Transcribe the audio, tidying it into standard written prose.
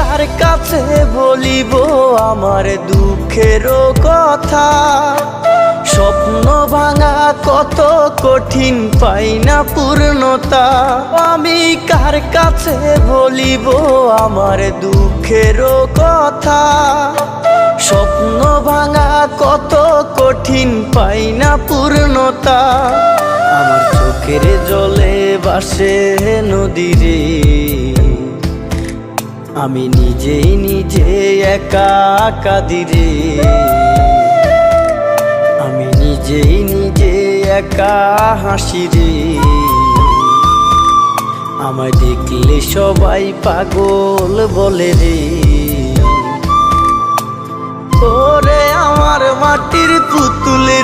কার কাছে বলিব আমার দুঃখের কথা? স্বপ্ন ভাঙা কত কঠিন, পাই না পূর্ণতা। আমি কার কাছে বলিব আমার দুঃখের কথা? স্বপ্ন ভাঙা কত কঠিন, পাই না পূর্ণতা। আমার চোখের জলে ভাসে নদী রে, আমি নিজেই নিজে একা কাঁদি রে। আমি নিজেই নিজে একা হাসি রে। আমায় দেখলে সবাই পাগল বলে রে। ওরে আমার মাটির পুতুল রে।